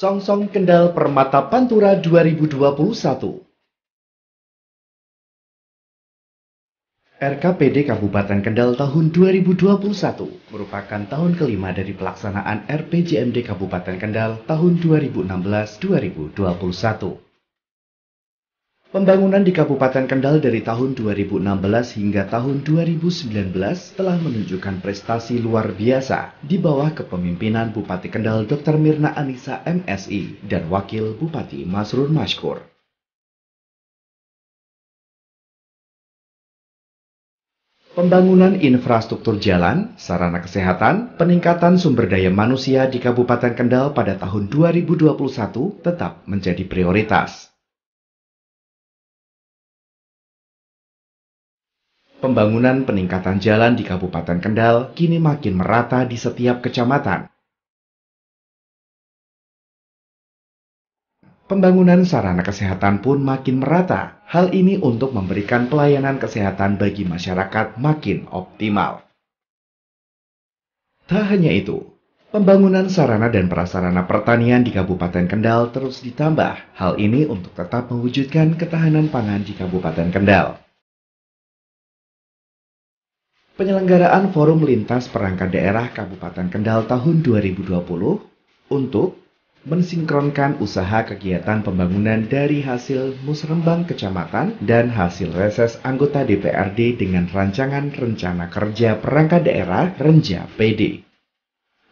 Songsong Kendal Permata Pantura 2021. RKPD Kabupaten Kendal tahun 2021 merupakan tahun kelima dari pelaksanaan RPJMD Kabupaten Kendal tahun 2016-2021. Pembangunan di Kabupaten Kendal dari tahun 2016 hingga tahun 2019 telah menunjukkan prestasi luar biasa di bawah kepemimpinan Bupati Kendal Dr. Mirna Anissa MSI dan Wakil Bupati Masrur Mashkur. Pembangunan infrastruktur jalan, sarana kesehatan, peningkatan sumber daya manusia di Kabupaten Kendal pada tahun 2021 tetap menjadi prioritas. Pembangunan peningkatan jalan di Kabupaten Kendal kini makin merata di setiap kecamatan. Pembangunan sarana kesehatan pun makin merata. Hal ini untuk memberikan pelayanan kesehatan bagi masyarakat makin optimal. Tak hanya itu, pembangunan sarana dan prasarana pertanian di Kabupaten Kendal terus ditambah. Hal ini untuk tetap mewujudkan ketahanan pangan di Kabupaten Kendal. Penyelenggaraan Forum Lintas Perangkat Daerah Kabupaten Kendal tahun 2020 untuk mensinkronkan usaha kegiatan pembangunan dari hasil musrembang kecamatan dan hasil reses anggota DPRD dengan rancangan rencana kerja perangkat daerah Renja PD.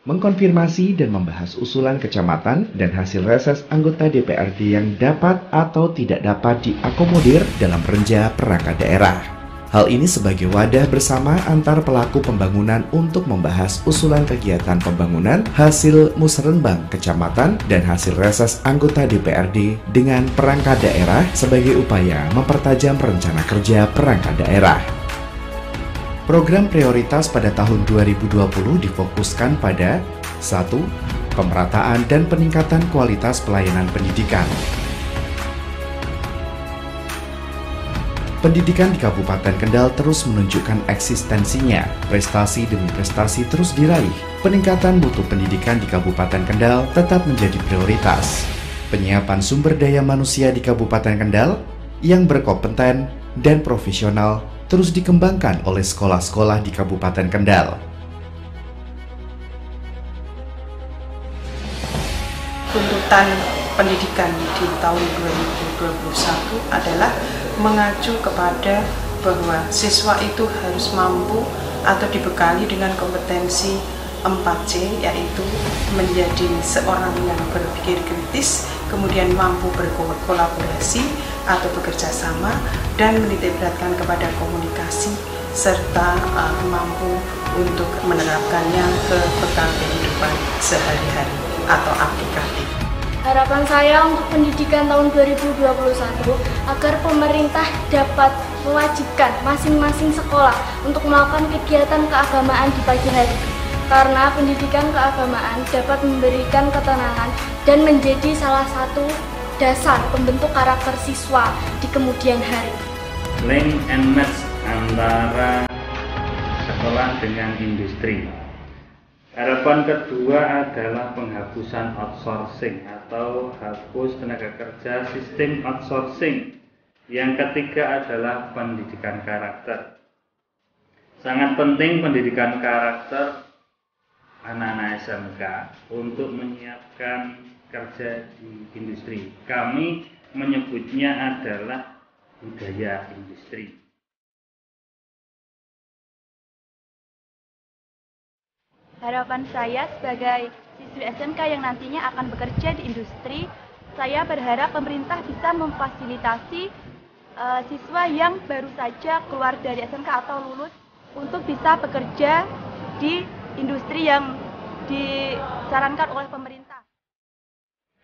Mengkonfirmasi dan membahas usulan kecamatan dan hasil reses anggota DPRD yang dapat atau tidak dapat diakomodir dalam Renja perangkat daerah. Hal ini sebagai wadah bersama antar pelaku pembangunan untuk membahas usulan kegiatan pembangunan hasil musrenbang kecamatan dan hasil reses anggota DPRD dengan perangkat daerah sebagai upaya mempertajam rencana kerja perangkat daerah. Program prioritas pada tahun 2020 difokuskan pada 1. Pemerataan dan peningkatan kualitas pelayanan pendidikan. Pendidikan di Kabupaten Kendal terus menunjukkan eksistensinya. Prestasi demi prestasi terus diraih. Peningkatan mutu pendidikan di Kabupaten Kendal tetap menjadi prioritas. Penyiapan sumber daya manusia di Kabupaten Kendal yang berkompeten dan profesional terus dikembangkan oleh sekolah-sekolah di Kabupaten Kendal. Tuntutan pendidikan di tahun 2021 adalah mengacu kepada bahwa siswa itu harus mampu atau dibekali dengan kompetensi 4C, yaitu menjadi seorang yang berpikir kritis, kemudian mampu berkolaborasi atau bekerja sama, dan menitikberatkan kepada komunikasi, serta mampu untuk menerapkannya ke bekal kehidupan sehari-hari atau aplikatif. Harapan saya untuk pendidikan tahun 2021 agar pemerintah dapat mewajibkan masing-masing sekolah untuk melakukan kegiatan keagamaan di pagi hari. Karena pendidikan keagamaan dapat memberikan ketenangan dan menjadi salah satu dasar pembentuk karakter siswa di kemudian hari. Link and match antara sekolah dengan industri. Harapan kedua adalah penghapusan outsourcing atau hapus tenaga kerja sistem outsourcing. Yang ketiga adalah pendidikan karakter. Sangat penting pendidikan karakter anak-anak SMK untuk menyiapkan kerja di industri. Kami menyebutnya adalah budaya industri. Harapan saya sebagai siswi SMK yang nantinya akan bekerja di industri, saya berharap pemerintah bisa memfasilitasi siswa yang baru saja keluar dari SMK atau lulus untuk bisa bekerja di industri yang disarankan oleh pemerintah.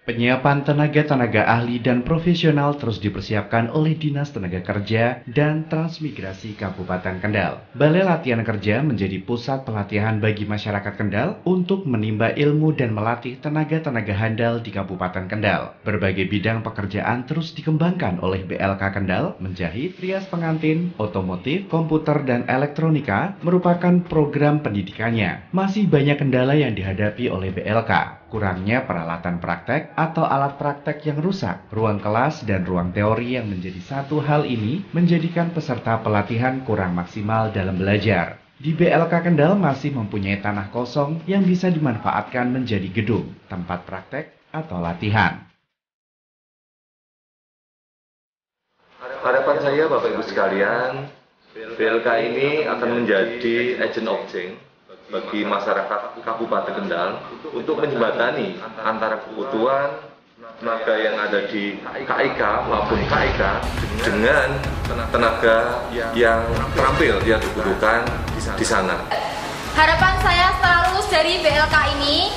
Penyiapan tenaga-tenaga ahli dan profesional terus dipersiapkan oleh Dinas Tenaga Kerja dan Transmigrasi Kabupaten Kendal. Balai Latihan Kerja menjadi pusat pelatihan bagi masyarakat Kendal untuk menimba ilmu dan melatih tenaga-tenaga handal di Kabupaten Kendal. Berbagai bidang pekerjaan terus dikembangkan oleh BLK Kendal, menjahit, rias pengantin, otomotif, komputer, dan elektronika merupakan program pendidikannya. Masih banyak kendala yang dihadapi oleh BLK. Kurangnya peralatan praktek atau alat praktek yang rusak, ruang kelas dan ruang teori yang menjadi satu hal ini menjadikan peserta pelatihan kurang maksimal dalam belajar. Di BLK Kendal masih mempunyai tanah kosong yang bisa dimanfaatkan menjadi gedung, tempat praktek atau latihan. Harapan saya Bapak Ibu sekalian, BLK ini akan menjadi agent of change bagi masyarakat Kabupaten Kendal untuk menjembatani antara kebutuhan tenaga yang ada di KIK maupun KIK dengan tenaga yang terampil yang dibutuhkan di sana. Harapan saya setelah lulus dari BLK ini,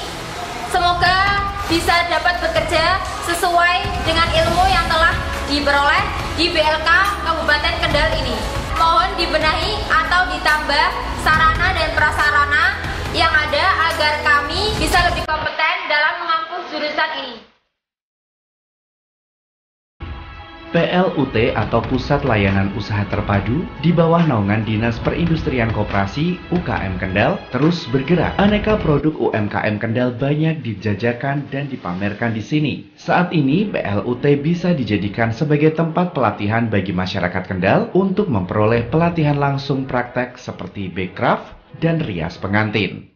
semoga bisa dapat bekerja sesuai dengan ilmu yang telah diperoleh di BLK Kabupaten Kendal ini. Mohon dibenahi atau ditambah sarana dan prasarana yang ada agar kami bisa lebih kompeten dalam mengampu jurusan ini. PLUT atau Pusat Layanan Usaha Terpadu di bawah naungan Dinas Perindustrian Koperasi UKM Kendal terus bergerak. Aneka produk UMKM Kendal banyak dijajakan dan dipamerkan di sini. Saat ini PLUT bisa dijadikan sebagai tempat pelatihan bagi masyarakat Kendal untuk memperoleh pelatihan langsung praktek seperti backcraft dan rias pengantin.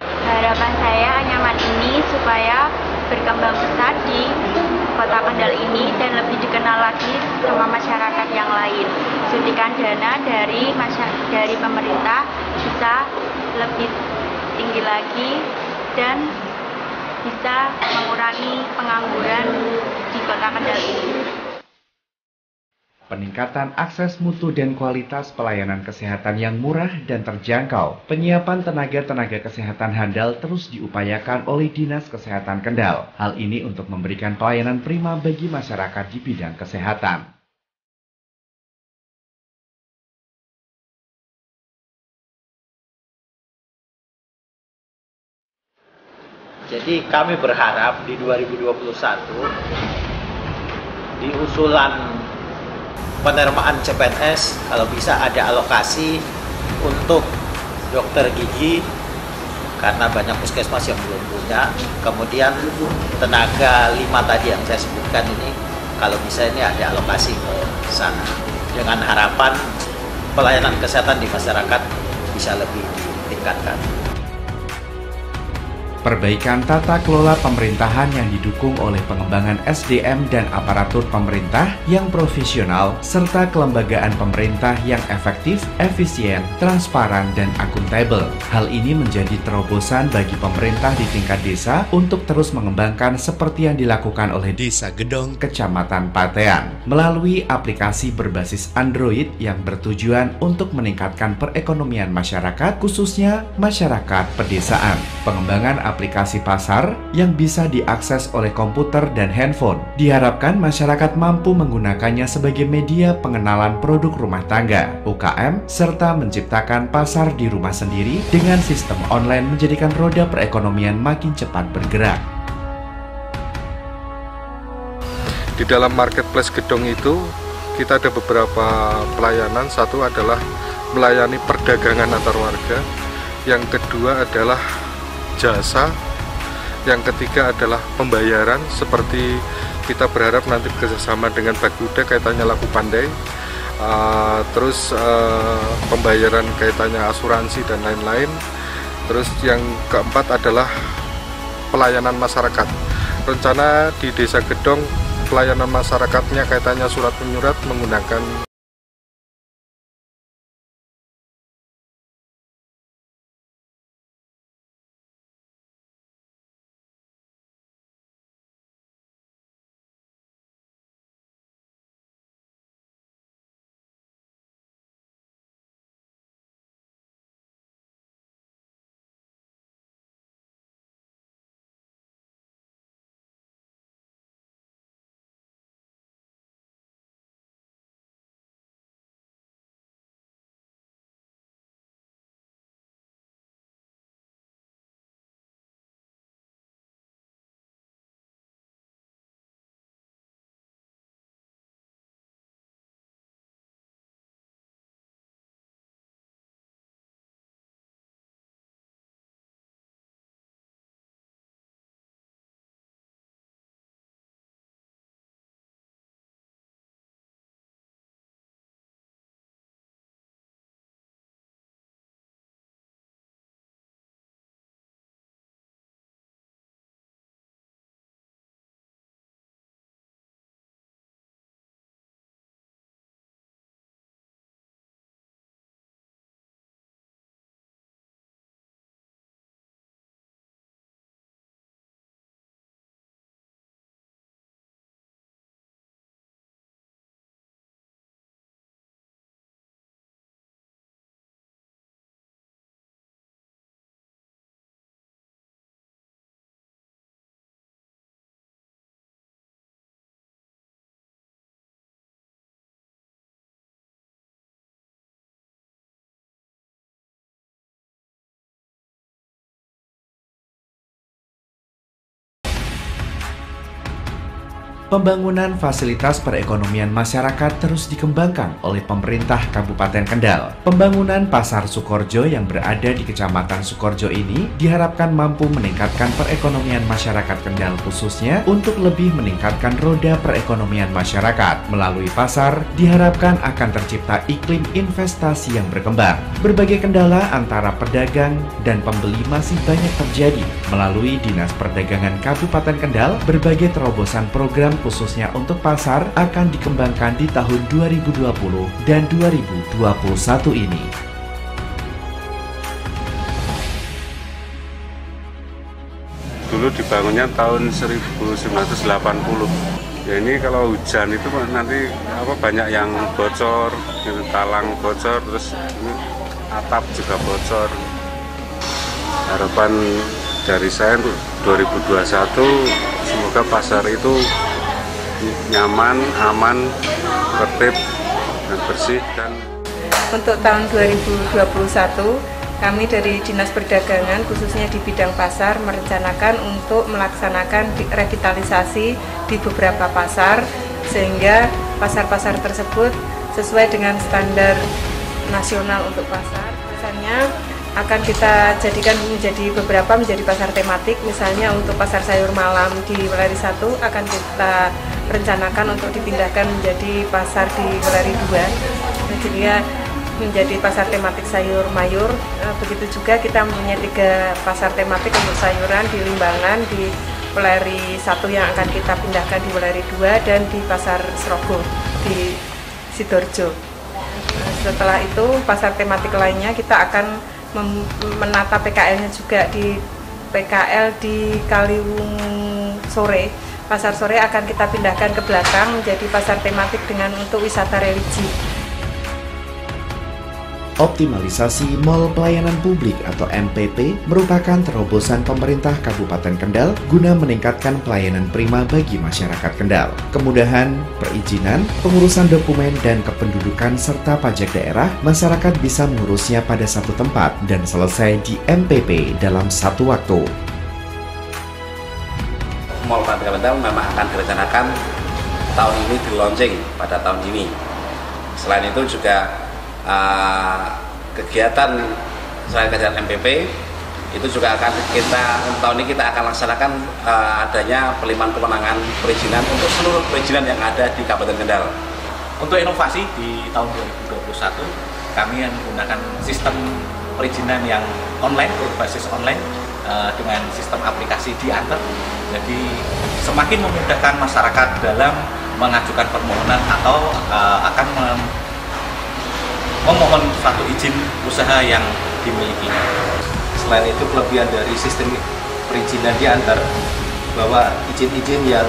Harapan saya Anyaman ini supaya berkembang pesat di Kota Kendal ini dan lebih dikenal lagi sama masyarakat yang lain. Suntikan dana dari pemerintah bisa lebih tinggi lagi dan bisa mengurangi pengangguran di Kota Kendal ini. Peningkatan akses mutu dan kualitas pelayanan kesehatan yang murah dan terjangkau. Penyiapan tenaga kesehatan handal terus diupayakan oleh Dinas Kesehatan Kendal. Hal ini untuk memberikan pelayanan prima bagi masyarakat di bidang kesehatan. Jadi kami berharap di 2021 di usulan penerimaan CPNS kalau bisa ada alokasi untuk dokter gigi karena banyak puskesmas yang belum punya. Kemudian tenaga 5 tadi yang saya sebutkan ini kalau bisa ini ada alokasi ke sana dengan harapan pelayanan kesehatan di masyarakat bisa lebih ditingkatkan. Perbaikan tata kelola pemerintahan yang didukung oleh pengembangan SDM dan aparatur pemerintah yang profesional, serta kelembagaan pemerintah yang efektif, efisien, transparan, dan akuntabel. Hal ini menjadi terobosan bagi pemerintah di tingkat desa untuk terus mengembangkan seperti yang dilakukan oleh Desa Gedong, Kecamatan Patean, melalui aplikasi berbasis Android yang bertujuan untuk meningkatkan perekonomian masyarakat, khususnya masyarakat pedesaan. Pengembangan aplikasi pasar yang bisa diakses oleh komputer dan handphone. Diharapkan masyarakat mampu menggunakannya sebagai media pengenalan produk rumah tangga, UKM, serta menciptakan pasar di rumah sendiri dengan sistem online menjadikan roda perekonomian makin cepat bergerak. Di dalam marketplace Gedong itu kita ada beberapa pelayanan. Satu adalah melayani perdagangan antar warga, yang kedua adalah jasa, yang ketiga adalah pembayaran, seperti kita berharap nanti bekerjasama dengan Baguda kaitannya laku pandai, terus pembayaran kaitannya asuransi dan lain-lain. Terus yang keempat adalah pelayanan masyarakat. Rencana di Desa Gedong pelayanan masyarakatnya kaitannya surat menyurat menggunakan Pembangunan fasilitas perekonomian masyarakat terus dikembangkan oleh pemerintah Kabupaten Kendal. Pembangunan Pasar Sukorejo yang berada di Kecamatan Sukorejo ini diharapkan mampu meningkatkan perekonomian masyarakat Kendal, khususnya untuk lebih meningkatkan roda perekonomian masyarakat. Melalui pasar, diharapkan akan tercipta iklim investasi yang berkembang. Berbagai kendala antara pedagang dan pembeli masih banyak terjadi. Melalui Dinas Perdagangan Kabupaten Kendal, berbagai terobosan program khususnya untuk pasar akan dikembangkan di tahun 2020 dan 2021 ini. Dulu dibangunnya tahun 1980. Ya ini kalau hujan itu nanti banyak yang bocor, talang bocor, terus ini atap juga bocor. Harapan dari saya untuk 2021 semoga pasar itu nyaman, aman, tertib, dan bersih. Dan untuk tahun 2021 kami dari Dinas Perdagangan khususnya di bidang pasar merencanakan untuk melaksanakan revitalisasi di beberapa pasar sehingga pasar-pasar tersebut sesuai dengan standar nasional untuk pasar. Misalnya akan kita jadikan menjadi pasar tematik, misalnya untuk pasar sayur malam di Weleri 1 akan kita rencanakan untuk dipindahkan menjadi pasar di Weleri 2, jadi menjadi pasar tematik sayur mayur. Begitu juga kita mempunyai 3 pasar tematik untuk sayuran di Limbangan, di Weleri 1 yang akan kita pindahkan di Weleri 2 dan di pasar Srogo di Sidoarjo. Setelah itu pasar tematik lainnya kita akan menata PKL-nya juga di PKL di Kaliwung Sore. Pasar Sore akan kita pindahkan ke belakang menjadi pasar tematik dengan untuk wisata religi. Optimalisasi Mall Pelayanan Publik atau MPP merupakan terobosan pemerintah Kabupaten Kendal guna meningkatkan pelayanan prima bagi masyarakat Kendal. Kemudahan, perizinan, pengurusan dokumen dan kependudukan serta pajak daerah, masyarakat bisa mengurusnya pada satu tempat dan selesai di MPP dalam satu waktu. Mall Pelayanan Kendal memang akan direncanakan tahun ini di launching pada tahun ini. Selain itu juga kegiatan selain kegiatan MPP itu juga akan tahun ini kita akan laksanakan adanya pelimpahan kewenangan perizinan untuk seluruh perizinan yang ada di Kabupaten Kendal. Untuk inovasi di tahun 2021 kami menggunakan sistem perizinan yang online, berbasis online dengan sistem aplikasi diantar. Jadi semakin memudahkan masyarakat dalam mengajukan permohonan atau akan memohon suatu izin usaha yang dimilikinya. Selain itu kelebihan dari sistem perizinan diantar bahwa izin-izin yang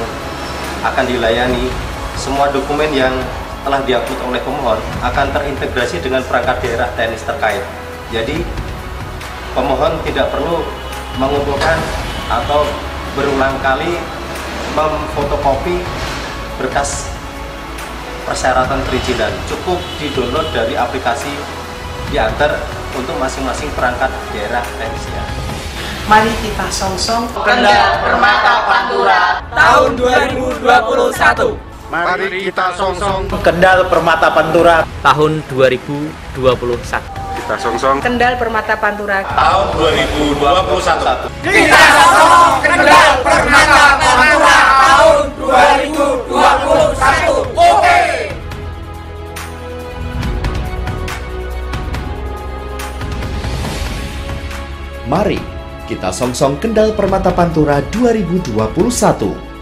akan dilayani, semua dokumen yang telah diupload oleh pemohon akan terintegrasi dengan perangkat daerah teknis terkait. Jadi pemohon tidak perlu mengumpulkan atau berulang kali memfotokopi berkas persyaratan perizinan, cukup di-download dari aplikasi diantar untuk masing-masing perangkat daerah teknisnya. Mari kita song-song Kendal Permata Pantura tahun 2021. Mari kita song-song Kendal Permata Pantura tahun 2021. Kita song-song Kendal Permata Pantura tahun 2021. Kita song-song Kendal Permata Pantura tahun 2021. Oke. Mari kita song-song Kendal Permata Pantura 2021.